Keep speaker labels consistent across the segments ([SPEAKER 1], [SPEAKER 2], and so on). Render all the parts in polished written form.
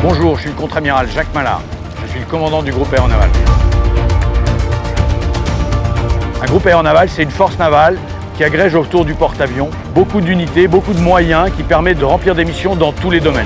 [SPEAKER 1] Bonjour, je suis le contre-amiral Jacques Mallard. Je suis le commandant du groupe aéronaval. Un groupe aéronaval, c'est une force navale qui agrège autour du porte-avions beaucoup d'unités, beaucoup de moyens qui permettent de remplir des missions dans tous les domaines.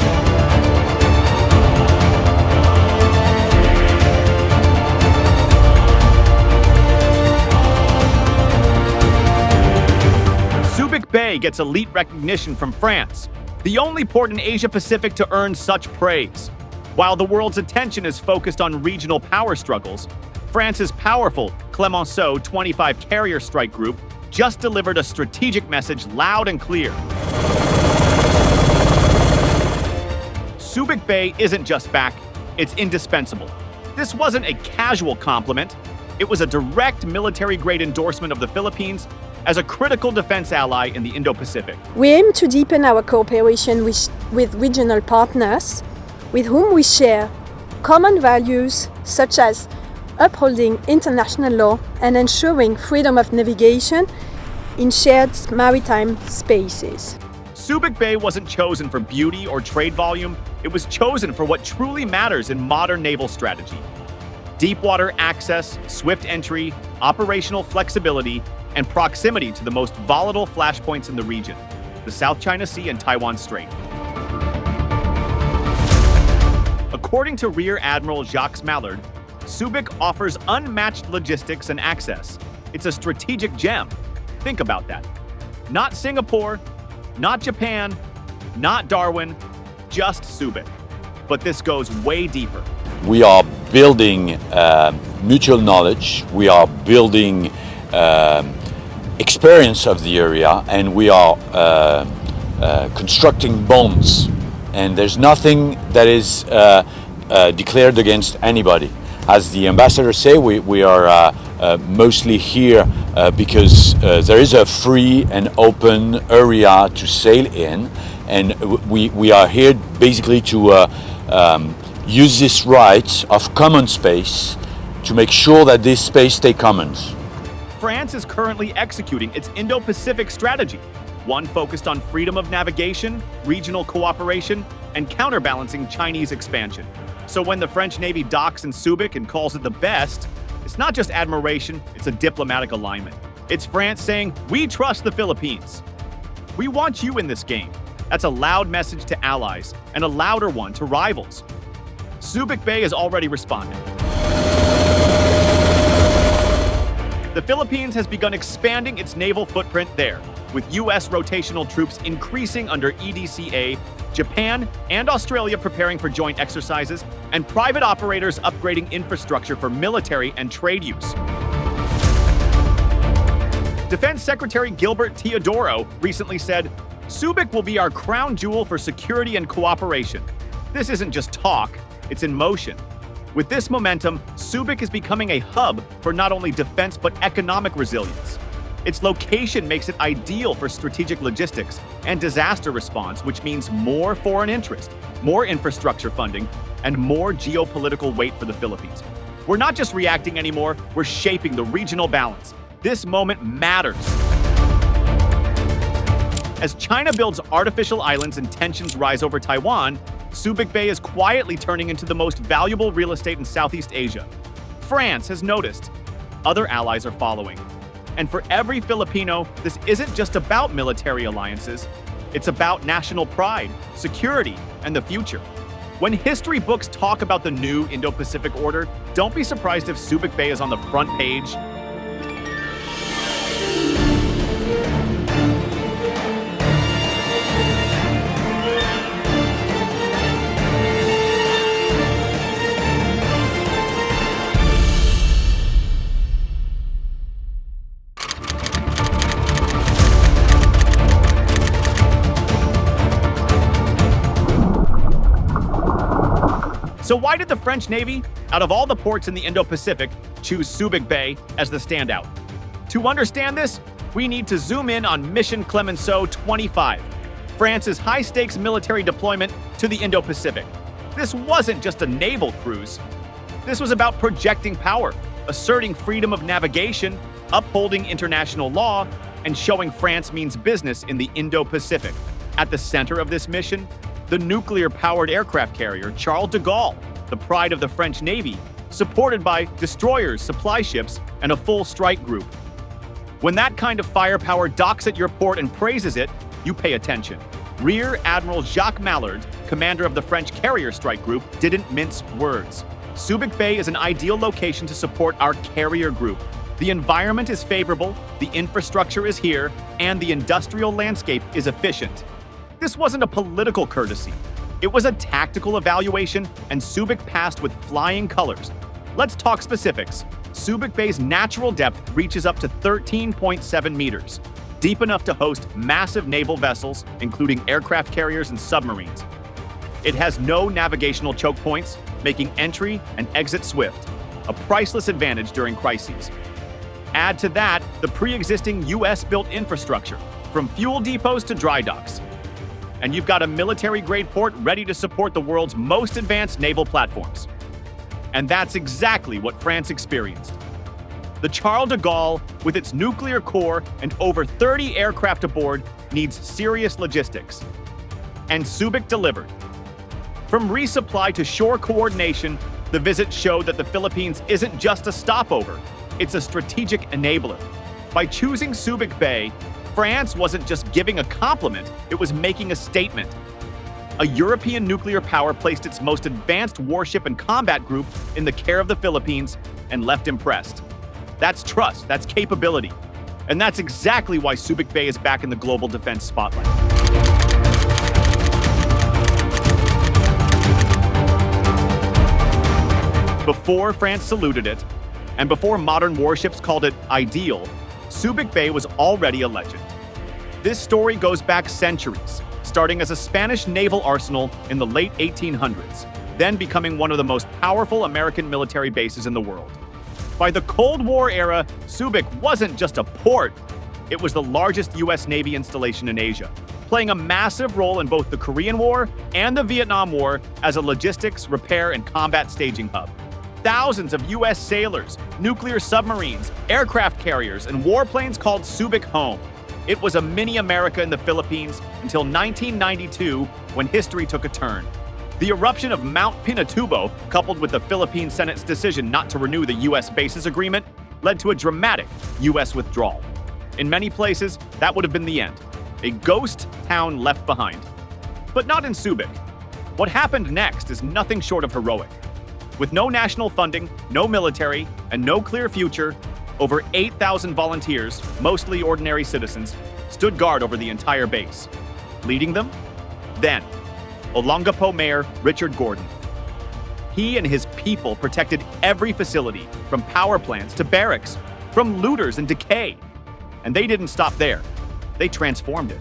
[SPEAKER 2] Subic Bay gets elite recognition from France, the only port in Asia-Pacific to earn such praise. While the world's attention is focused on regional power struggles, France's powerful Clemenceau 25 carrier strike group just delivered a strategic message loud and clear. Subic Bay isn't just back, it's indispensable. This wasn't a casual compliment, it was a direct military-grade endorsement of the Philippines as a critical defense ally in the Indo-Pacific.
[SPEAKER 3] We aim to deepen our cooperation with regional partners with whom we share common values such as upholding international law and ensuring freedom of navigation in shared maritime spaces.
[SPEAKER 2] Subic Bay wasn't chosen for beauty or trade volume, it was chosen for what truly matters in modern naval strategy. Deep water access, swift entry, operational flexibility, and proximity to the most volatile flashpoints in the region, the South China Sea and Taiwan Strait. According to Rear Admiral Jacques Mallard, Subic offers unmatched logistics and access. It's a strategic gem. Think about that. Not Singapore, not Japan, not Darwin, just Subic. But this goes way deeper.
[SPEAKER 4] We are building mutual knowledge, we are building experience of the area, and we are constructing bonds. And there's nothing that is declared against anybody. As the ambassador say, we are mostly here because there is a free and open area to sail in, and we are here basically to use this right of common space to make sure that this space stay common.
[SPEAKER 2] France is currently executing its Indo-Pacific strategy, one focused on freedom of navigation, regional cooperation, and counterbalancing Chinese expansion. So when the French Navy docks in Subic and calls it the best, it's not just admiration, it's a diplomatic alignment. It's France saying, we trust the Philippines. We want you in this game. That's a loud message to allies, and a louder one to rivals. Subic Bay has already responded. The Philippines has begun expanding its naval footprint there, with U.S. rotational troops increasing under EDCA, Japan and Australia preparing for joint exercises, and private operators upgrading infrastructure for military and trade use. Defense Secretary Gilbert Teodoro recently said, Subic will be our crown jewel for security and cooperation. This isn't just talk, it's in motion. With this momentum, Subic is becoming a hub for not only defense but economic resilience. Its location makes it ideal for strategic logistics and disaster response, which means more foreign interest, more infrastructure funding, and more geopolitical weight for the Philippines. We're not just reacting anymore, we're shaping the regional balance. This moment matters. As China builds artificial islands and tensions rise over Taiwan, Subic Bay is quietly turning into the most valuable real estate in Southeast Asia. France has noticed. Other allies are following. And for every Filipino, this isn't just about military alliances. It's about national pride, security, and the future. When history books talk about the new Indo-Pacific order, don't be surprised if Subic Bay is on the front page. So why did the French Navy, out of all the ports in the Indo-Pacific, choose Subic Bay as the standout? To understand this, we need to zoom in on Mission Clemenceau 25, France's high-stakes military deployment to the Indo-Pacific. This wasn't just a naval cruise. This was about projecting power, asserting freedom of navigation, upholding international law, and showing France means business in the Indo-Pacific. At the center of this mission, the nuclear-powered aircraft carrier Charles de Gaulle, the pride of the French Navy, supported by destroyers, supply ships, and a full strike group. When that kind of firepower docks at your port and praises it, you pay attention. Rear Admiral Jacques Mallard, commander of the French carrier strike group, didn't mince words. Subic Bay is an ideal location to support our carrier group. The environment is favorable, the infrastructure is here, and the industrial landscape is efficient. This wasn't a political courtesy. It was a tactical evaluation, and Subic passed with flying colors. Let's talk specifics. Subic Bay's natural depth reaches up to 13.7 meters, deep enough to host massive naval vessels, including aircraft carriers and submarines. It has no navigational choke points, making entry and exit swift, a priceless advantage during crises. Add to that the pre-existing US-built infrastructure, from fuel depots to dry docks. And you've got a military-grade port ready to support the world's most advanced naval platforms. And that's exactly what France experienced. The Charles de Gaulle, with its nuclear core and over 30 aircraft aboard, needs serious logistics. And Subic delivered. From resupply to shore coordination, the visit showed that the Philippines isn't just a stopover, it's a strategic enabler. By choosing Subic Bay, France wasn't just giving a compliment, it was making a statement. A European nuclear power placed its most advanced warship and combat group in the care of the Philippines and left impressed. That's trust, that's capability. And that's exactly why Subic Bay is back in the global defense spotlight. Before France saluted it, and before modern warships called it ideal, Subic Bay was already a legend. This story goes back centuries, starting as a Spanish naval arsenal in the late 1800s, then becoming one of the most powerful American military bases in the world. By the Cold War era, Subic wasn't just a port, it was the largest US Navy installation in Asia, playing a massive role in both the Korean War and the Vietnam War as a logistics, repair, and combat staging hub. Thousands of US sailors, nuclear submarines, aircraft carriers, and warplanes called Subic home. It was a mini America in the Philippines until 1992, when history took a turn. The eruption of Mount Pinatubo, coupled with the Philippine Senate's decision not to renew the US bases agreement, led to a dramatic US withdrawal. In many places, that would have been the end. A ghost town left behind. But not in Subic. What happened next is nothing short of heroic. With no national funding, no military, and no clear future, over 8,000 volunteers, mostly ordinary citizens, stood guard over the entire base. Leading them? Then, Olongapo Mayor Richard Gordon. He and his people protected every facility, from power plants to barracks, from looters and decay. And they didn't stop there. They transformed it.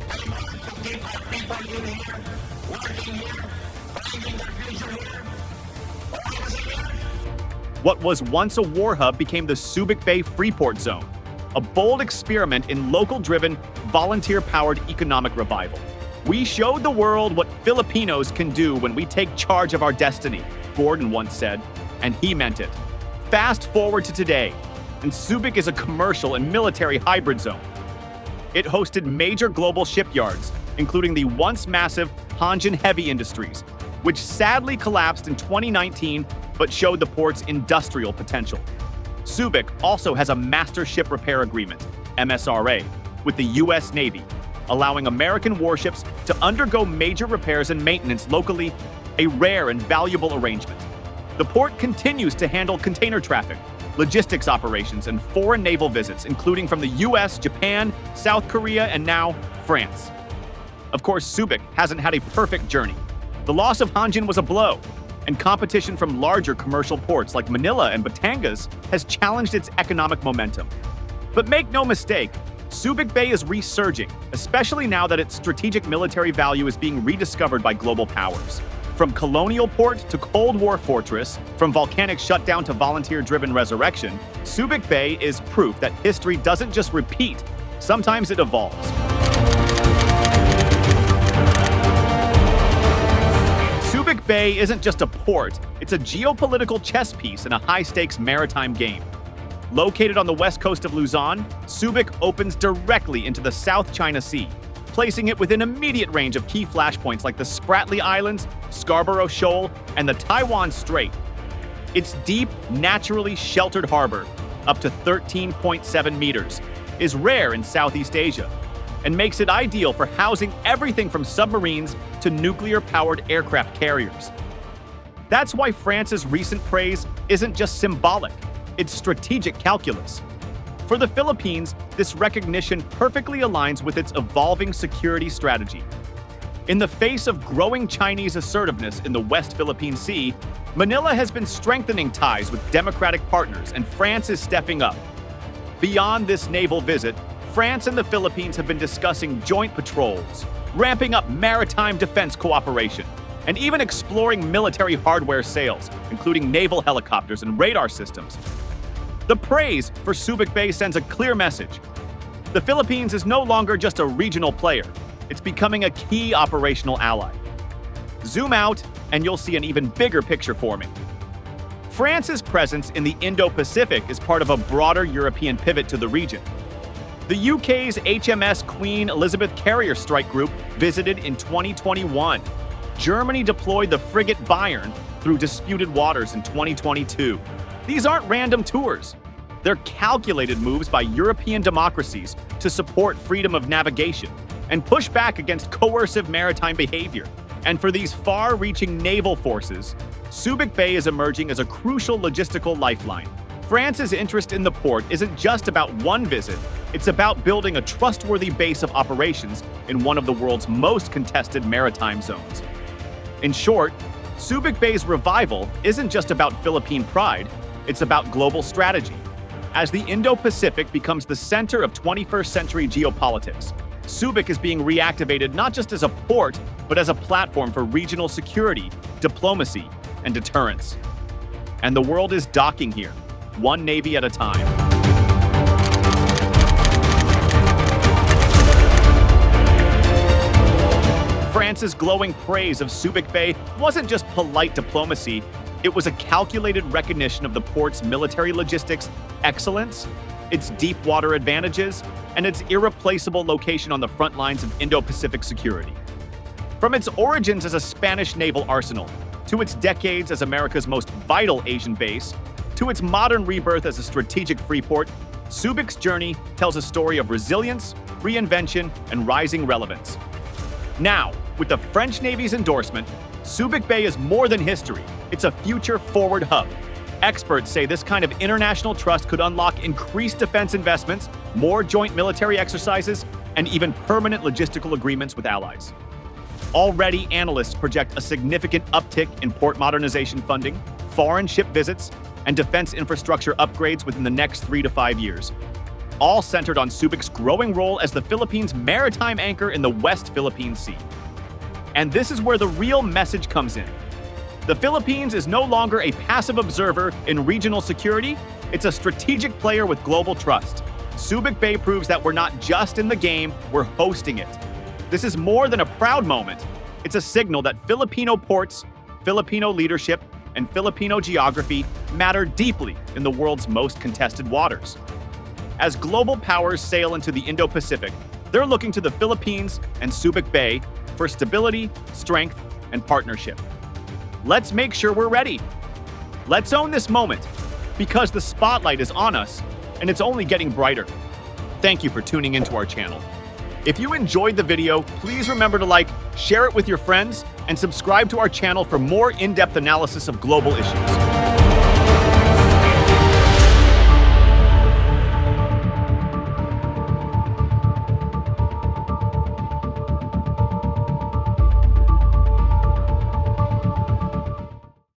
[SPEAKER 2] What was once a war hub became the Subic Bay Freeport Zone, a bold experiment in local-driven, volunteer-powered economic revival. We showed the world what Filipinos can do when we take charge of our destiny, Gordon once said, and he meant it. Fast forward to today, and Subic is a commercial and military hybrid zone. It hosted major global shipyards, including the once massive Hanjin Heavy Industries, which sadly collapsed in 2019 but showed the port's industrial potential. Subic also has a Master Ship Repair Agreement, MSRA, with the US Navy, allowing American warships to undergo major repairs and maintenance locally, a rare and valuable arrangement. The port continues to handle container traffic, logistics operations, and foreign naval visits, including from the US, Japan, South Korea, and now France. Of course, Subic hasn't had a perfect journey. The loss of Hanjin was a blow, and competition from larger commercial ports like Manila and Batangas has challenged its economic momentum. But make no mistake, Subic Bay is resurging, especially now that its strategic military value is being rediscovered by global powers. From colonial port to Cold War fortress, from volcanic shutdown to volunteer-driven resurrection, Subic Bay is proof that history doesn't just repeat, sometimes it evolves. Subic Bay isn't just a port, it's a geopolitical chess piece in a high-stakes maritime game. Located on the west coast of Luzon, Subic opens directly into the South China Sea. placing it within immediate range of key flashpoints like the Spratly Islands, Scarborough Shoal, and the Taiwan Strait. Its deep, naturally sheltered harbor, up to 13.7 meters, is rare in Southeast Asia and makes it ideal for housing everything from submarines to nuclear-powered aircraft carriers. That's why France's recent praise isn't just symbolic, it's strategic calculus. For the Philippines, this recognition perfectly aligns with its evolving security strategy. In the face of growing Chinese assertiveness in the West Philippine Sea, Manila has been strengthening ties with democratic partners, and France is stepping up. Beyond this naval visit, France and the Philippines have been discussing joint patrols, ramping up maritime defense cooperation, and even exploring military hardware sales, including naval helicopters and radar systems. The praise for Subic Bay sends a clear message. The Philippines is no longer just a regional player, it's becoming a key operational ally. Zoom out, and you'll see an even bigger picture forming. France's presence in the Indo-Pacific is part of a broader European pivot to the region. The UK's HMS Queen Elizabeth Carrier Strike Group visited in 2021. Germany deployed the frigate Bayern through disputed waters in 2022. These aren't random tours. They're calculated moves by European democracies to support freedom of navigation and push back against coercive maritime behavior. And for these far-reaching naval forces, Subic Bay is emerging as a crucial logistical lifeline. France's interest in the port isn't just about one visit, it's about building a trustworthy base of operations in one of the world's most contested maritime zones. In short, Subic Bay's revival isn't just about Philippine pride, it's about global strategy. As the Indo-Pacific becomes the center of 21st century geopolitics, Subic is being reactivated not just as a port, but as a platform for regional security, diplomacy, and deterrence. And the world is docking here, one navy at a time. France's glowing praise of Subic Bay wasn't just polite diplomacy, it was a calculated recognition of the port's military logistics excellence, its deep water advantages, and its irreplaceable location on the front lines of Indo-Pacific security. From its origins as a Spanish naval arsenal, to its decades as America's most vital Asian base, to its modern rebirth as a strategic free port, Subic's journey tells a story of resilience, reinvention, and rising relevance. Now, with the French Navy's endorsement, Subic Bay is more than history, it's a future-forward hub. Experts say this kind of international trust could unlock increased defense investments, more joint military exercises, and even permanent logistical agreements with allies. Already, analysts project a significant uptick in port modernization funding, foreign ship visits, and defense infrastructure upgrades within the next 3 to 5 years, all centered on Subic's growing role as the Philippines' maritime anchor in the West Philippine Sea. And this is where the real message comes in. The Philippines is no longer a passive observer in regional security, it's a strategic player with global trust. Subic Bay proves that we're not just in the game, we're hosting it. This is more than a proud moment. It's a signal that Filipino ports, Filipino leadership, and Filipino geography matter deeply in the world's most contested waters. As global powers sail into the Indo-Pacific, they're looking to the Philippines and Subic Bay for stability, strength, and partnership. Let's make sure we're ready. Let's own this moment, because the spotlight is on us, and it's only getting brighter. Thank you for tuning into our channel. If you enjoyed the video, please remember to like, share it with your friends, and subscribe to our channel for more in-depth analysis of global issues.